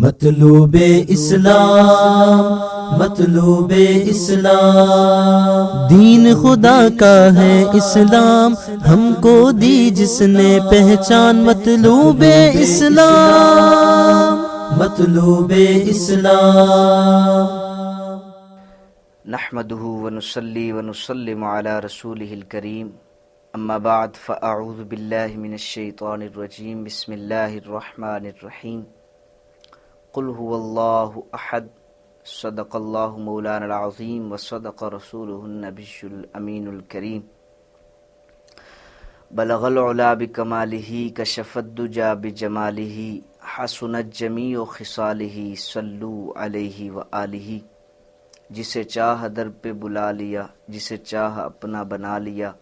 مطلوب اسلام، مطلوب اسلام، دین خدا کا ہے اسلام، ہم کو دی جس نے پہچان۔ مطلوب اسلام، مطلوب اسلام، نحمده ونصلي ونسلم على رسوله الكريم، اما بعد فاعوذ بالله من الشيطان الرجيم، بسم الله الرحمن الرحيم، قل هو الله احد، صدق الله مولانا العظيم وصدق رسوله النبي الامين الكريم، بلغ العلا بكماله، كشف الدجى بجماله، حسنت جميع خصاله، صلوا عليه وآله۔ جسے چاہ در پہ بلا لیا، جسے چاہ اپنا بنا لیا،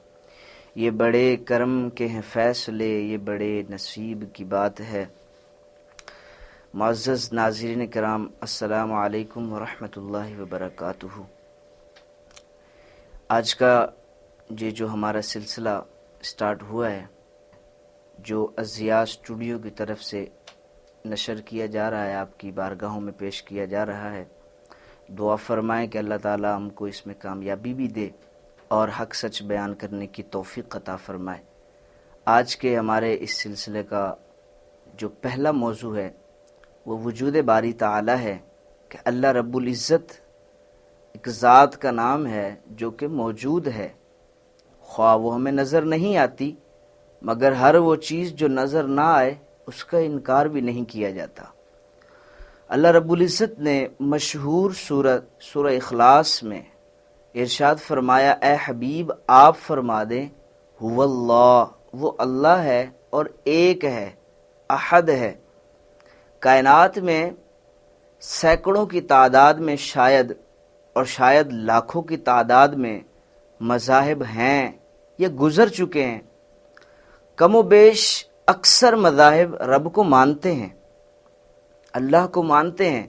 یہ بڑے کرم کے ہیں فیصلے، یہ بڑے نصیب کی بات ہے۔ معزز ناظرین کرام، السلام علیکم ورحمۃ اللہ وبرکاتہ۔ آج کا یہ جو ہمارا سلسلہ سٹارٹ ہوا ہے، جو ازیا اسٹوڈیو کی طرف سے نشر کیا جا رہا ہے، آپ کی بارگاہوں میں پیش کیا جا رہا ہے، دعا فرمائیں کہ اللہ تعالیٰ ہم کو اس میں کامیابی بھی دے اور حق سچ بیان کرنے کی توفیق عطا فرمائے۔ آج کے ہمارے اس سلسلے کا جو پہلا موضوع ہے وہ وجود باری تعالیٰ ہے، کہ اللہ رب العزت ایک ذات کا نام ہے جو کہ موجود ہے، خواہ وہ ہمیں نظر نہیں آتی، مگر ہر وہ چیز جو نظر نہ آئے اس کا انکار بھی نہیں کیا جاتا۔ اللہ رب العزت نے مشہور سورہ اخلاص میں ارشاد فرمایا، اے حبیب آپ فرما دیں، هو اللہ، وہ اللہ ہے اور ایک ہے، احد ہے۔ کائنات میں سینکڑوں کی تعداد میں شاید لاکھوں کی تعداد میں مذاہب ہیں یا گزر چکے ہیں۔ کم و بیش اکثر مذاہب رب کو مانتے ہیں، اللہ کو مانتے ہیں،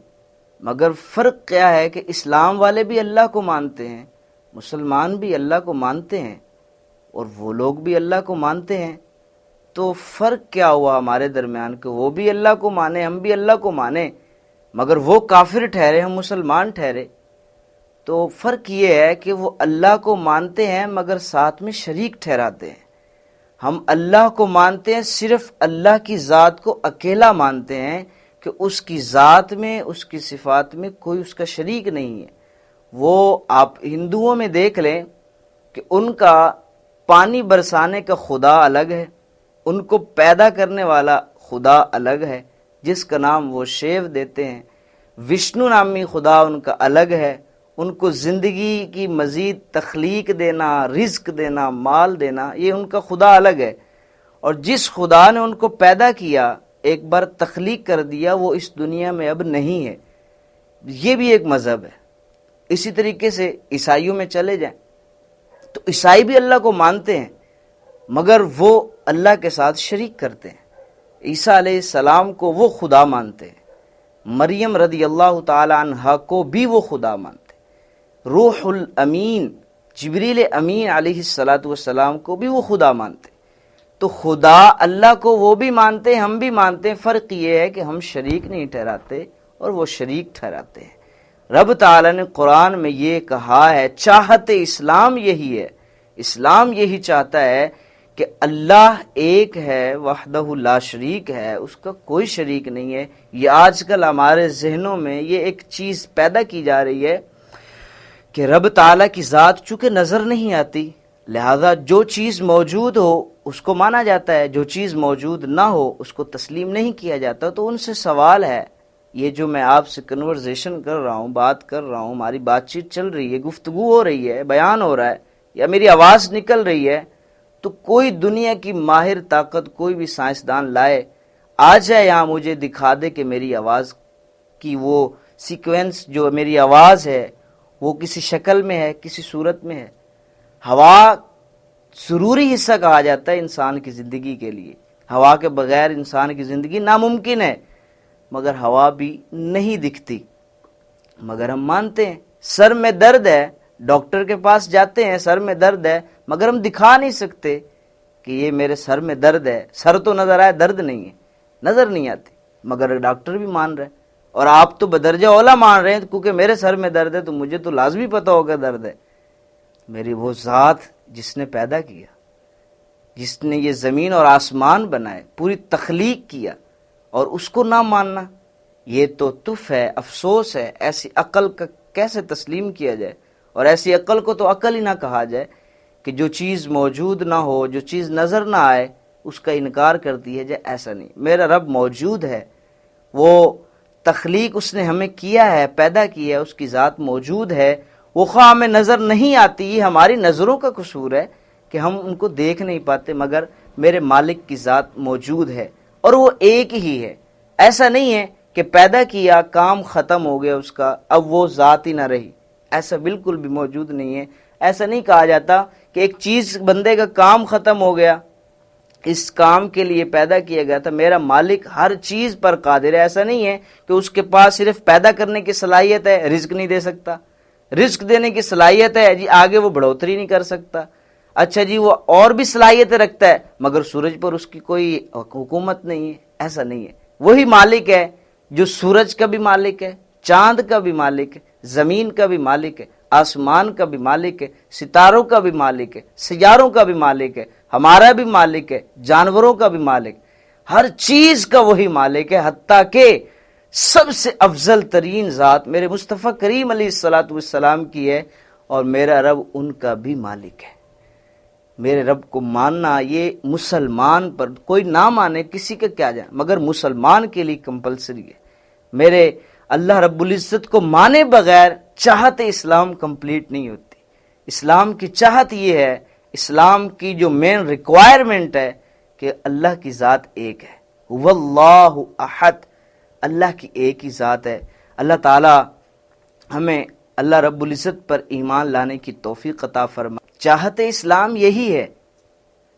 مگر فرق کیا ہے کہ اسلام والے بھی اللہ کو مانتے ہیں، مسلمان بھی اللہ کو مانتے ہیں، اور وہ لوگ بھی اللہ کو مانتے ہیں۔ تو فرق کیا ہوا ہمارے درمیان کہ وہ بھی اللہ کو مانے، ہم بھی اللہ کو مانیں، مگر وہ کافر ٹھہرے، ہم مسلمان ٹھہرے۔ تو فرق یہ ہے کہ وہ اللہ کو مانتے ہیں مگر ساتھ میں شریک ٹھہراتے ہیں، ہم اللہ کو مانتے ہیں، صرف اللہ کی ذات کو اکیلا مانتے ہیں کہ اس کی ذات میں، اس کی صفات میں کوئی اس کا شریک نہیں ہے۔ وہ آپ ہندوؤں میں دیکھ لیں کہ ان کا پانی برسانے کا خدا الگ ہے، ان کو پیدا کرنے والا خدا الگ ہے جس کا نام وہ شیو دیتے ہیں، وشنو نامی خدا ان کا الگ ہے، ان کو زندگی کی مزید تخلیق دینا، رزق دینا، مال دینا، یہ ان کا خدا الگ ہے۔ اور جس خدا نے ان کو پیدا کیا، ایک بار تخلیق کر دیا، وہ اس دنیا میں اب نہیں ہے۔ یہ بھی ایک مذہب ہے۔ اسی طریقے سے عیسائیوں میں چلے جائیں تو عیسائی بھی اللہ کو مانتے ہیں، مگر وہ اللہ کے ساتھ شریک کرتے ہیں۔ عیسیٰ علیہ السلام کو وہ خدا مانتے ہیں، مریم رضی اللہ تعالی عنہا کو بھی وہ خدا مانتے ہیں، روح الامین جبریل امین علیہ السلام کو بھی وہ خدا مانتے ہیں۔ تو خدا اللہ کو وہ بھی مانتے ہیں، ہم بھی مانتے ہیں، فرق یہ ہے کہ ہم شریک نہیں ٹھہراتے اور وہ شریک ٹھہراتے ہیں۔ رب تعالی نے قرآن میں یہ کہا ہے، چاہت اسلام یہی ہے، اسلام یہی چاہتا ہے کہ اللہ ایک ہے، وحدہ لا شریک ہے، اس کا کوئی شریک نہیں ہے۔ یہ آج کل ہمارے ذہنوں میں یہ ایک چیز پیدا کی جا رہی ہے کہ رب تعالیٰ کی ذات چونکہ نظر نہیں آتی، لہذا جو چیز موجود ہو اس کو مانا جاتا ہے، جو چیز موجود نہ ہو اس کو تسلیم نہیں کیا جاتا۔ تو ان سے سوال ہے، یہ جو میں آپ سے کنورزیشن کر رہا ہوں، بات کر رہا ہوں، ہماری بات چیت چل رہی ہے، گفتگو ہو رہی ہے، بیان ہو رہا ہے، یا میری آواز نکل رہی ہے، تو کوئی دنیا کی ماہر طاقت، کوئی بھی سائنسدان لائے، آ جائے یہاں، مجھے دکھا دے کہ میری آواز کی وہ سیکوینس جو میری آواز ہے وہ کسی شکل میں ہے، کسی صورت میں ہے۔ ہوا ضروری حصہ کہا جاتا ہے انسان کی زندگی کے لیے، ہوا کے بغیر انسان کی زندگی ناممکن ہے، مگر ہوا بھی نہیں دکھتی، مگر ہم مانتے ہیں۔ سر میں درد ہے، ڈاکٹر کے پاس جاتے ہیں، سر میں درد ہے، مگر ہم دکھا نہیں سکتے کہ یہ میرے سر میں درد ہے، سر تو نظر آئے، درد نہیں ہے، نظر نہیں آتی، مگر ڈاکٹر بھی مان رہے۔ اور آپ تو بدرجہ اولا مان رہے ہیں کیونکہ میرے سر میں درد ہے تو مجھے تو لازمی پتہ ہوگا درد ہے۔ میری وہ ذات جس نے پیدا کیا، جس نے یہ زمین اور آسمان بنائے، پوری تخلیق کیا، اور اس کو نہ ماننا یہ تو تف ہے، افسوس ہے۔ ایسی عقل کا کیسے تسلیم کیا جائے؟ اور ایسی عقل کو تو عقل ہی نہ کہا جائے کہ جو چیز موجود نہ ہو، جو چیز نظر نہ آئے، اس کا انکار کر دیا جائے۔ ایسا نہیں، میرا رب موجود ہے، وہ تخلیق اس نے ہمیں کیا ہے، پیدا کیا ہے، اس کی ذات موجود ہے۔ وہ خواہ ہمیں نظر نہیں آتی، یہ ہماری نظروں کا قصور ہے کہ ہم ان کو دیکھ نہیں پاتے، مگر میرے مالک کی ذات موجود ہے اور وہ ایک ہی ہے۔ ایسا نہیں ہے کہ پیدا کیا، کام ختم ہو گیا اس کا، اب وہ ذات ہی نہ رہی، ایسا بالکل بھی موجود نہیں ہے۔ ایسا نہیں کہا جاتا کہ ایک چیز بندے کا کام ختم ہو گیا، اس کام کے لیے پیدا کیا گیا تھا، میرا مالک ہر چیز پر قادر ہے۔ ایسا نہیں ہے کہ اس کے پاس صرف پیدا کرنے کی صلاحیت ہے، رزق نہیں دے سکتا، رزق دینے کی صلاحیت ہے جی، آگے وہ بڑھوتری نہیں کر سکتا، اچھا جی وہ اور بھی صلاحیتیں رکھتا ہے مگر سورج پر اس کی کوئی حکومت نہیں ہے۔ ایسا نہیں ہے، وہی مالک ہے جو سورج کا بھی مالک ہے، چاند کا بھی مالک ہے، زمین کا بھی مالک ہے، آسمان کا بھی مالک ہے، ستاروں کا بھی مالک ہے، سیاروں کا بھی مالک ہے، ہمارا بھی مالک ہے، جانوروں کا بھی مالک، ہر چیز کا وہی مالک ہے۔ حتیٰ کہ سب سے افضل ترین ذات میرے مصطفیٰ کریم علیہ الصلاۃ والسلام کی ہے، اور میرا رب ان کا بھی مالک ہے۔ میرے رب کو ماننا یہ مسلمان پر، کوئی نہ مانے کسی کا کیا جائے، مگر مسلمان کے لیے کمپلسری ہے۔ میرے اللہ رب العزت کو مانے بغیر چاہت اسلام کمپلیٹ نہیں ہوتی۔ اسلام کی چاہت یہ ہے، اسلام کی جو مین ریکوائرمنٹ ہے کہ اللہ کی ذات ایک ہے، واللہ احد، اللہ کی ایک ہی ذات ہے۔ اللہ تعالی ہمیں اللہ رب العزت پر ایمان لانے کی توفیق عطا فرمائے۔ چاہت اسلام یہی ہے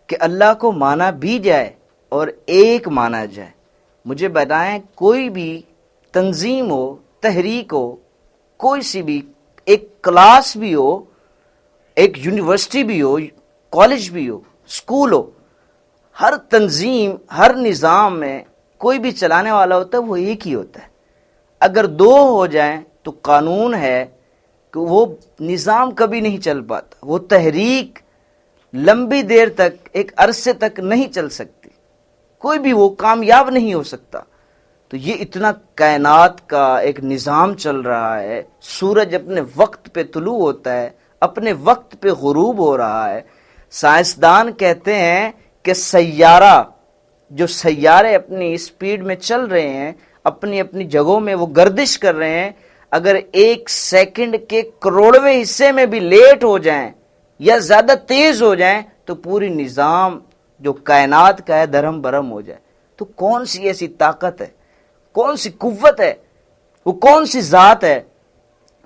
کہ اللہ کو مانا بھی جائے اور ایک مانا جائے۔ مجھے بتائیں کوئی بھی تنظیم ہو، تحریک ہو، کوئی سی بھی، ایک کلاس بھی ہو، ایک یونیورسٹی بھی ہو، کالج بھی ہو، اسکول ہو، ہر تنظیم، ہر نظام میں کوئی بھی چلانے والا ہوتا ہے وہ ایک ہی ہوتا ہے۔ اگر دو ہو جائیں تو قانون ہے کہ وہ نظام کبھی نہیں چل پاتا، وہ تحریک لمبی دیر تک، ایک عرصے تک نہیں چل سکتی، کوئی بھی وہ کامیاب نہیں ہو سکتا۔ تو یہ اتنا کائنات کا ایک نظام چل رہا ہے، سورج اپنے وقت پہ طلوع ہوتا ہے، اپنے وقت پہ غروب ہو رہا ہے۔ سائنسدان کہتے ہیں کہ سیارہ، جو سیارے اپنی اسپیڈ میں چل رہے ہیں، اپنی اپنی جگہوں میں وہ گردش کر رہے ہیں، اگر ایک سیکنڈ کے کروڑویں حصے میں بھی لیٹ ہو جائیں یا زیادہ تیز ہو جائیں تو پوری نظام جو کائنات کا ہے درہم برہم ہو جائے۔ تو کون سی ایسی طاقت ہے، کون سی قوت ہے، وہ کون سی ذات ہے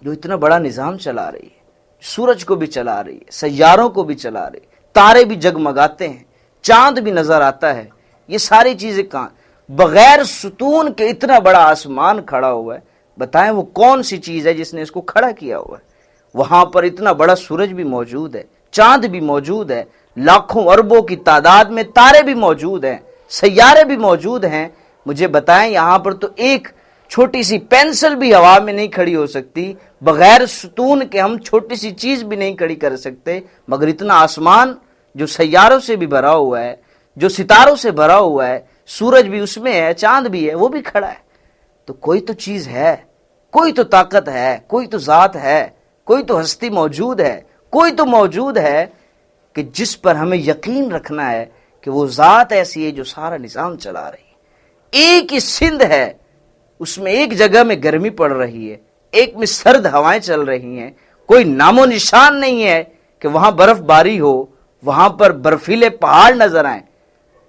جو اتنا بڑا نظام چلا رہی ہے، سورج کو بھی چلا رہی ہے، سیاروں کو بھی چلا رہی ہے، تارے بھی جگمگاتے ہیں، چاند بھی نظر آتا ہے، یہ ساری چیزیں کہاں، بغیر ستون کے اتنا بڑا آسمان کھڑا ہوا ہے۔ بتائیں وہ کون سی چیز ہے جس نے اس کو کھڑا کیا ہوا ہے؟ وہاں پر اتنا بڑا سورج بھی موجود ہے، چاند بھی موجود ہے، لاکھوں اربوں کی تعداد میں تارے بھی موجود ہیں، سیارے بھی موجود ہیں۔ مجھے بتائیں یہاں پر تو ایک چھوٹی سی پینسل بھی ہوا میں نہیں کھڑی ہو سکتی، بغیر ستون کے ہم چھوٹی سی چیز بھی نہیں کھڑی کر سکتے، مگر اتنا آسمان جو سیاروں سے بھی بھرا ہوا ہے، جو ستاروں سے بھرا ہوا ہے، سورج بھی اس میں ہے، چاند بھی ہے، وہ بھی کھڑا ہے۔ تو کوئی تو چیز ہے، کوئی تو طاقت ہے، کوئی تو ذات ہے، کوئی تو ہستی موجود ہے، کوئی تو موجود ہے کہ جس پر ہمیں یقین رکھنا ہے کہ وہ ذات ایسی ہے جو سارا نظام چلا رہی ہے۔ ایک ہی سندھ ہے، اس میں ایک جگہ میں گرمی پڑ رہی ہے، ایک میں سرد ہوائیں چل رہی ہیں، کوئی نام و نشان نہیں ہے کہ وہاں برف باری ہو، وہاں پر برفیلے پہاڑ نظر آئیں،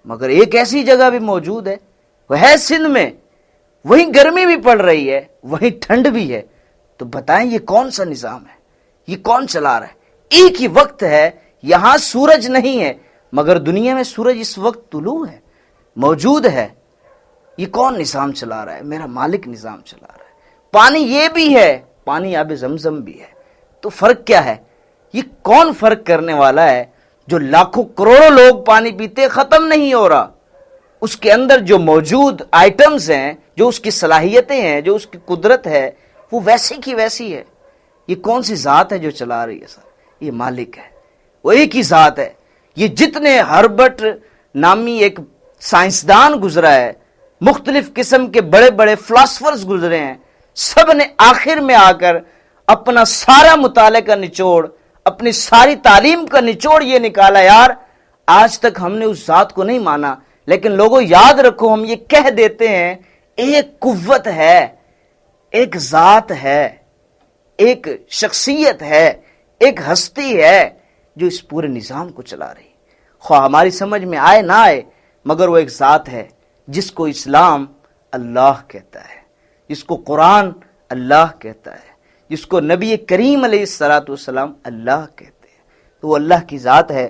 مگر ایک ایسی جگہ بھی موجود ہے، وہ ہے سندھ میں، وہیں گرمی بھی پڑ رہی ہے، وہیں ٹھنڈ بھی ہے۔ تو بتائیں یہ کون سا نظام ہے، یہ کون چلا رہا ہے؟ ایک ہی وقت ہے، یہاں سورج نہیں ہے مگر دنیا میں سورج اس وقت طلوع ہے، موجود ہے۔ یہ کون نظام چلا رہا ہے؟ میرا مالک نظام چلا رہا ہے۔ پانی یہ بھی ہے، پانی آب زمزم بھی ہے۔ تو فرق کیا ہے؟ یہ کون فرق کرنے والا ہے جو لاکھوں کروڑوں لوگ پانی پیتے ختم نہیں ہو رہا؟ اس کے اندر جو موجود آئٹمز ہیں، جو اس کی صلاحیتیں ہیں، جو اس کی قدرت ہے، وہ ویسی کی ویسی ہے۔ یہ کون سی ذات ہے جو چلا رہی ہے سر؟ یہ مالک ہے، وہ ایک ہی ذات ہے۔ یہ جتنے ہربرٹ نامی ایک سائنسدان گزرا ہے، مختلف قسم کے بڑے بڑے فلاسفرز گزرے ہیں، سب نے آخر میں آ کر اپنا سارا مطالعے کا نچوڑ، اپنی ساری تعلیم کا نچوڑ یہ نکالا، یار آج تک ہم نے اس ذات کو نہیں مانا، لیکن لوگوں یاد رکھو ہم یہ کہہ دیتے ہیں ایک قوت ہے، ایک ذات ہے، ایک شخصیت ہے، ایک ہستی ہے جو اس پورے نظام کو چلا رہی، خواہ ہماری سمجھ میں آئے نہ آئے، مگر وہ ایک ذات ہے جس کو اسلام اللہ کہتا ہے، جس کو قرآن اللہ کہتا ہے، جس کو نبی کریم علیہ السلام اللہ کہتے ہیں۔ تو وہ اللہ کی ذات ہے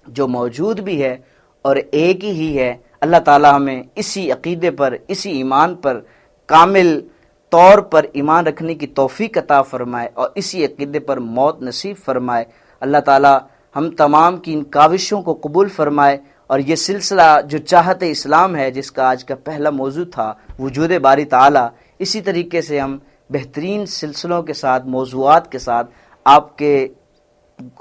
جو موجود بھی ہے اور ایک ہی ہے۔ اللہ تعالی ہمیں اسی عقیدے پر، اسی ایمان پر کامل طور پر ایمان رکھنے کی توفیق عطا فرمائے اور اسی عقیدے پر موت نصیب فرمائے۔ اللہ تعالی ہم تمام کی ان کاوشوں کو قبول فرمائے، اور یہ سلسلہ جو چاہت اسلام ہے، جس کا آج کا پہلا موضوع تھا وجود باری تعالی، اسی طریقے سے ہم بہترین سلسلوں کے ساتھ، موضوعات کے ساتھ آپ کے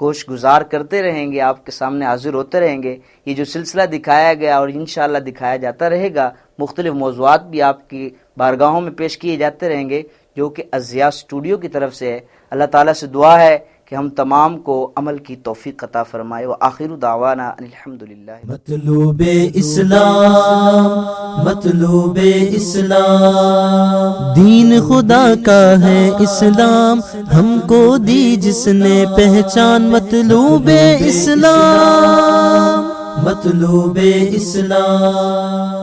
گوش گزار کرتے رہیں گے، آپ کے سامنے حاضر ہوتے رہیں گے۔ یہ جو سلسلہ دکھایا گیا اور انشاءاللہ دکھایا جاتا رہے گا، مختلف موضوعات بھی آپ کی بارگاہوں میں پیش کیے جاتے رہیں گے، جو کہ ازیا اسٹوڈیو کی طرف سے ہے۔ اللہ تعالیٰ سے دعا ہے کہ ہم تمام کو عمل کی توفیق عطا فرمائے۔ وآخر دعوانا ان الحمدللہ۔ مطلوب اسلام، مطلوب اسلام، دین خدا کا ہے اسلام، ہم کو دی جس نے پہچان۔ مطلوب اسلام، مطلوب اسلام۔